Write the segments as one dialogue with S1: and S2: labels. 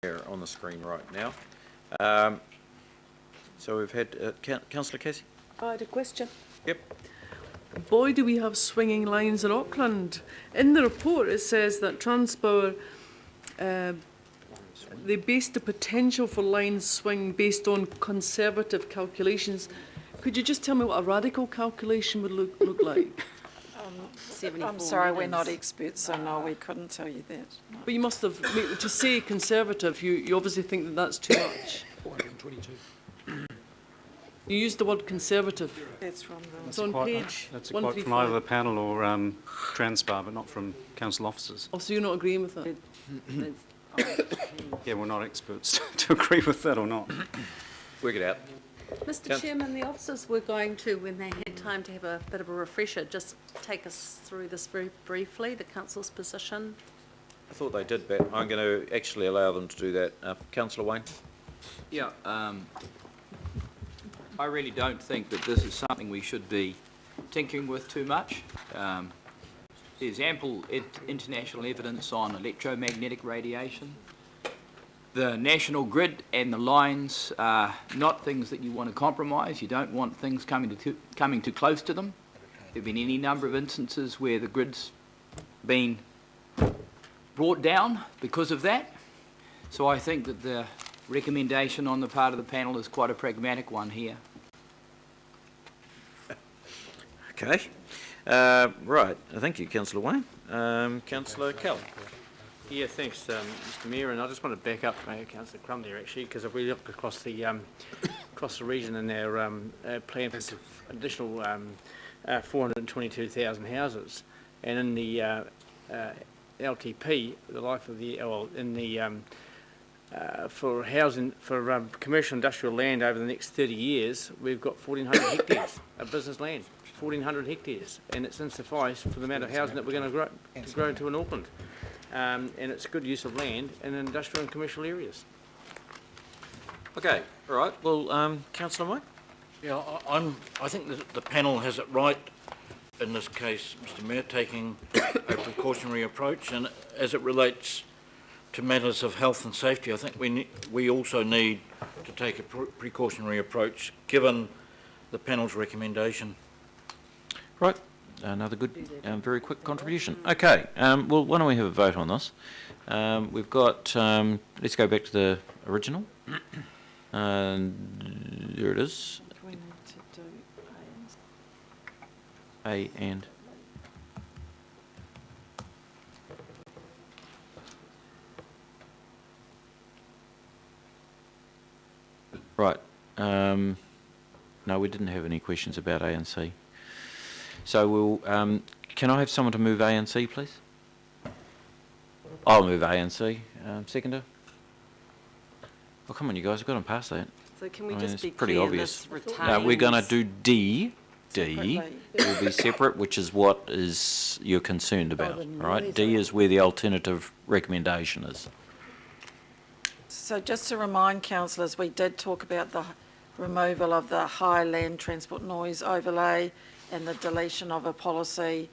S1: there on the screen right now. So we've had Councillor Casey.
S2: I had a question.
S1: Yep.
S2: Boy, do we have swinging lines in Auckland. In the report, it says that Transpower, they based the potential for line swing based on conservative calculations. Could you just tell me what a radical calculation would look like?
S3: I'm sorry, we're not experts, so no, we couldn't tell you that. No.
S2: But you must have, to say conservative, you obviously think that that's too much.
S4: 422.
S2: You used the word conservative.
S3: That's from the...
S2: It's on page
S5: That's a quote from either the panel or Transpower, but not from council officers.
S2: Oh, so you're not agreeing with that?
S5: Yeah, we're not experts to agree with that or not.
S1: Work it out.
S6: Mr. Chairman, the officers were going to, when they had time to have a bit of a refresher, just take us through this very briefly, the council's position.
S1: I thought they did, but I'm going to actually allow them to do that. Councillor Wayne?
S7: Yeah, I really don't think that this is something we should be tinkering with too much. There's ample international evidence on electromagnetic radiation. The national grid and the lines are not things that you want to compromise. You don't want things coming too close to them. There have been any number of instances where the grid's been brought down because of that. So I think that the recommendation on the part of the panel is quite a pragmatic one here.
S1: Okay. Right. Thank you, Councillor Wayne. Councillor Kelly.
S4: Yeah, thanks, Mr. Mayor. And I just want to back up Councillor Crum there, actually, because if we look across the region and their plan for additional 422,000 houses, and in the LTP, the life of the for housing for commercial industrial land over the next 30 years, we've got 1,400 hectares of business land. 1,400 hectares, and it's insuffice for the amount of housing that we're going to grow into in Auckland. And it's good use of land in industrial and commercial areas.
S1: Okay. All right. Well, Councillor Mike?
S8: Yeah, I think that the panel has it right in this case, Mr. Mayor, taking a precautionary approach, and as it relates to matters of health and safety, I think we also need to take a precautionary approach given the panel's recommendation.
S1: Right. Another good, very quick contribution. Okay. Well, why don't we have a vote on this? We've got, let's go back to the original. There it is.
S3: We need to do
S1: A and. Right. No, we didn't have any questions about A and C. So we'll, can I have someone to move A and C, please? I'll move A and C. Seconder? Oh, come on, you guys, I've got them past that.
S3: So can we
S1: I mean,
S3: just
S1: it's
S3: be
S1: pretty
S3: clear,
S1: obvious.
S3: this retains...
S1: No, we're going to do D.
S3: Separately.
S1: D will be separate, which is what is you're concerned about, right? D is where the alternative recommendation is.
S3: So just to remind councillors, we did talk about the removal of the high land transport noise overlay and the deletion of a policy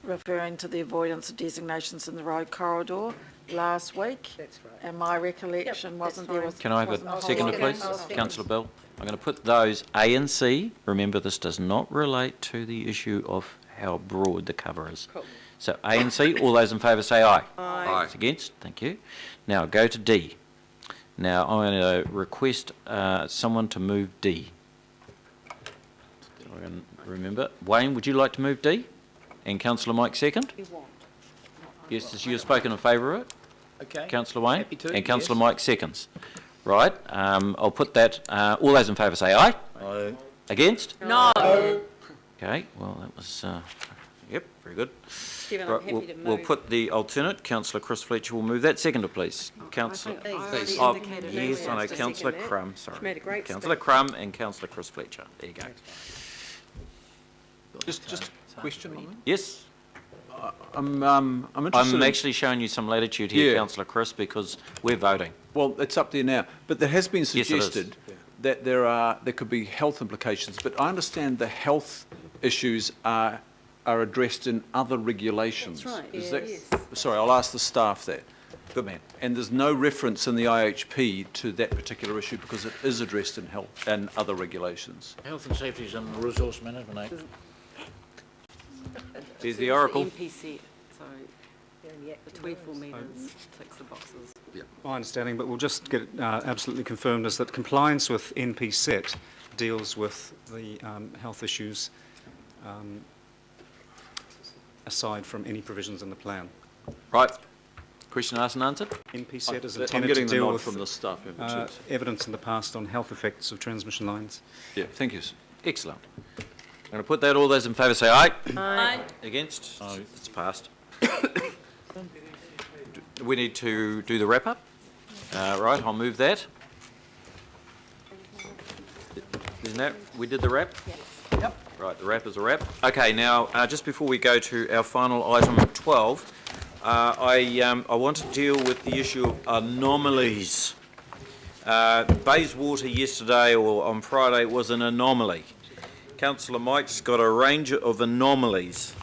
S3: referring to the avoidance of designations in the road corridor last week. That's right. And my recollection wasn't there was...
S1: Can I have a seconder, please? Councillor Bill. I'm going to put those A and C. Remember, this does not relate to the issue of how broad the cover is. Cool. So A and C, all those in favour say aye.
S3: Aye.
S1: Aye. Against? Thank you. Now go to D. Now I'm going to request someone to move D. I can remember. Wayne, would you like to move D? And Councillor Mike second?
S6: You want.
S1: Yes, you've spoken in favour of it.
S4: Okay.
S1: Councillor Wayne?
S4: Happy to,
S1: and Councillor
S4: yes.
S1: Mike seconds. Right. I'll put that. All those in favour say aye.
S8: Aye.
S1: Against?
S6: No.
S1: Okay. Well, that was... yep, very good.
S6: Stephen,
S1: Right,
S6: I'm happy to move.
S1: we'll put the alternate. Councillor Chris Fletcher will move that. Seconder, please. Councillor...
S6: Please.
S3: Please.
S1: Oh,
S3: indicated
S1: yes,
S3: earlier.
S1: I know.
S6: Just a
S1: Councillor
S6: second there.
S1: Crum, sorry.
S6: She made a great
S1: Councillor
S6: speech.
S1: Crum and Councillor Chris Fletcher. There you go.
S4: Just a question on that.
S1: Yes?
S4: I'm interested
S1: I'm
S4: in,
S1: actually showing you some latitude here,
S4: Yeah.
S1: Councillor Chris, because we're voting.
S4: well, it's up there now, but there has been
S1: Yes, it is.
S4: suggested that there could be health implications, but I understand the health issues are addressed in other regulations.
S6: That's right.
S4: Is
S6: Yeah,
S4: that,
S6: yes.
S4: sorry, I'll ask the staff that.
S9: Good man. And there's no reference in the IHP to that particular issue because it is addressed in health and other regulations.
S8: Health and safety is in the Resource Management Act.
S1: There's the Oracle.
S10: NPC, so the 24 metres ticks the boxes.
S5: My understanding, but we'll just get it absolutely confirmed, is that compliance with NP set deals with the health issues aside from any provisions in the plan.
S1: Right. Question asked and answered?
S5: NP set is
S9: I'm
S5: intended
S9: getting
S5: to
S9: the
S5: deal
S9: nod
S5: with
S9: from the staff members.
S5: evidence in the past on health effects of transmission lines.
S9: Yeah, thank you.
S1: Excellent. I'm going to put that. All those in favour say aye.
S6: Aye.
S1: Against? It's passed. We need to do the wrap-up. Right, I'll move that. Isn't that, we did the wrap? Yep. Right, the wrap is a wrap. Okay, now, just before we go to our final item 12, I want to deal with the issue of anomalies. Bayswater yesterday or on Friday was an anomaly. Councillor Mike's got a range of anomalies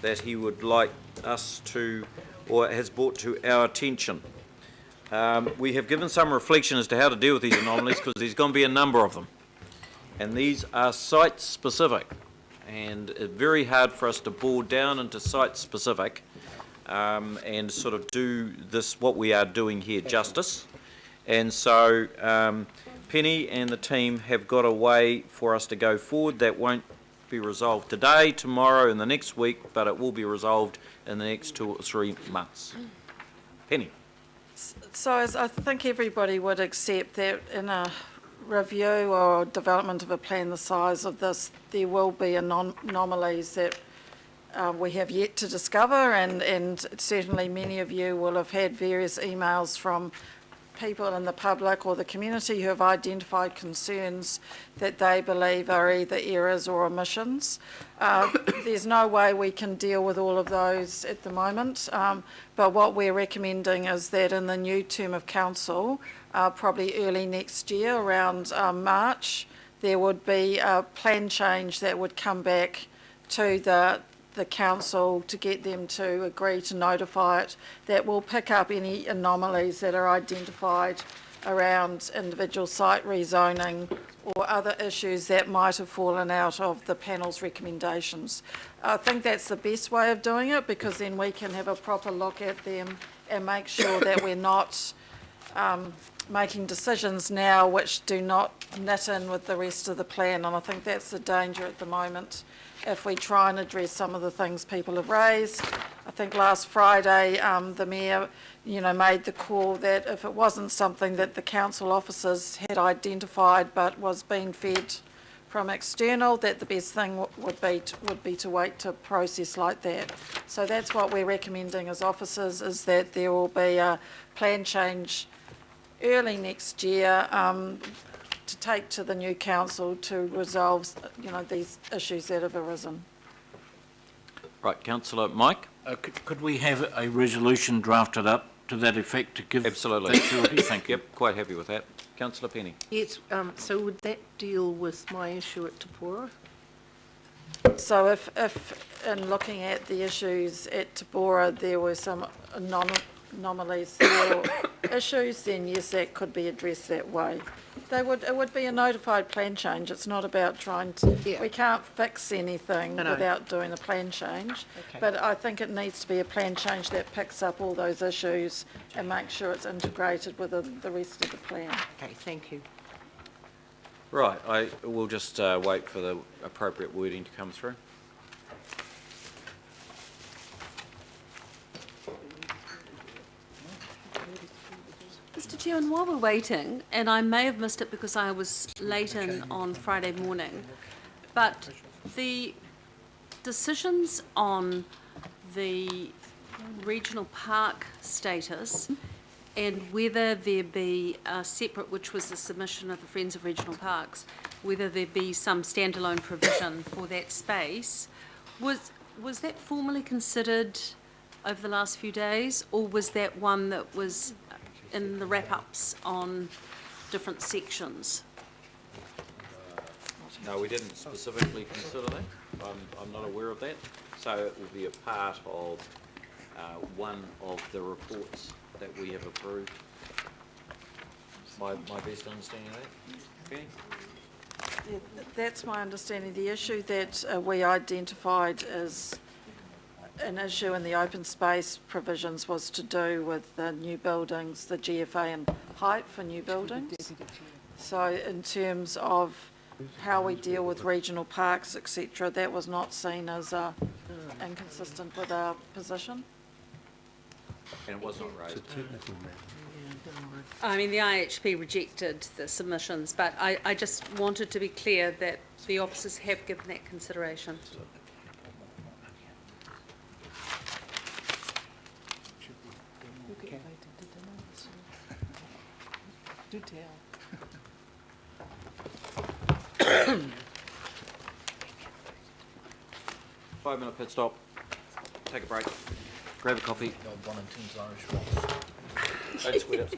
S1: that he would like us to, or has brought to our attention. We have given some reflection as to how to deal with these anomalies because there's going to be a number of them. And these are site-specific. And it's very hard for us to bore down into site-specific and sort of do this, what we are doing here, justice. And so Penny and the team have got a way for us to go forward that won't be resolved today, tomorrow and the next week, but it will be resolved in the next 2 or 3 months. Penny.
S3: So as I think everybody would accept that in a review or development of a plan the size of this, there will be anomalies that we have yet to discover, and certainly many of you will have had various emails from people in the public or the community who have identified concerns that they believe are either errors or omissions. There's no way we can deal with all of those at the moment, but what we're recommending is that in the new term of council, probably early next year, around March, there would be a plan change that would come back to the council to get them to agree to notify it, that will pick up any anomalies that are identified around individual site rezoning or other issues that might have fallen out of the panel's recommendations. I think that's the best way of doing it, because then we can have a proper look at them and make sure that we're not making decisions now which do not knit in with the rest of the plan, and I think that's the danger at the moment. If we try and address some of the things people have raised, I think last Friday the Mayor, made the call that if it wasn't something that the council officers had identified but was being fed from external, that the best thing would be to wait to process like that. So that's what we're recommending as officers, is that there will be a plan change early next year to take to the new council to resolve, these issues that have arisen.
S1: Right, Councillor Mike?
S8: Could we have a resolution drafted up to that effect to give
S1: Absolutely.
S8: that surety? Thank you.
S1: Yep, quite happy with that. Councillor Penny?
S10: Yes, so would that deal with my issue at Te Pora?
S3: So if in looking at the issues at Te Pora there were some anomalies or issues, then yes, that could be addressed that way. It would be a notified plan change. It's not about trying to, we can't fix anything without doing a plan change.
S10: Okay.
S3: But I think it needs to be a plan change that picks up all those issues and makes sure it's integrated with the rest of the plan.
S10: Okay, thank you.
S1: Right, I will just wait for the appropriate wording to come through.
S6: Mr. Chairman, while we're waiting, and I may have missed it because I was late in on Friday morning, but the decisions on the regional park status and whether there be a separate, which was the submission of the Friends of Regional Parks, whether there be some standalone provision for that space, was that formally considered over the last few days, or was that one that was in the wrap-ups on different sections?
S1: No, we didn't specifically consider that. I'm not aware of that. So it will be a part of one of the reports that we have approved. My best understanding of that? Okay.
S3: Yeah, that's my understanding. The issue that we identified as an issue in the open space provisions was to do with the new buildings, the GFA and height for new buildings. So in terms of how we deal with regional parks, etc., that was not seen as inconsistent with our position.
S1: And it was not raised.
S6: I mean, the IHP rejected the submissions, but I just wanted to be clear that the officers have given that consideration.
S2: Do tell.
S1: 5-minute pit stop. Take a break. Grab a coffee. Don't sweat it.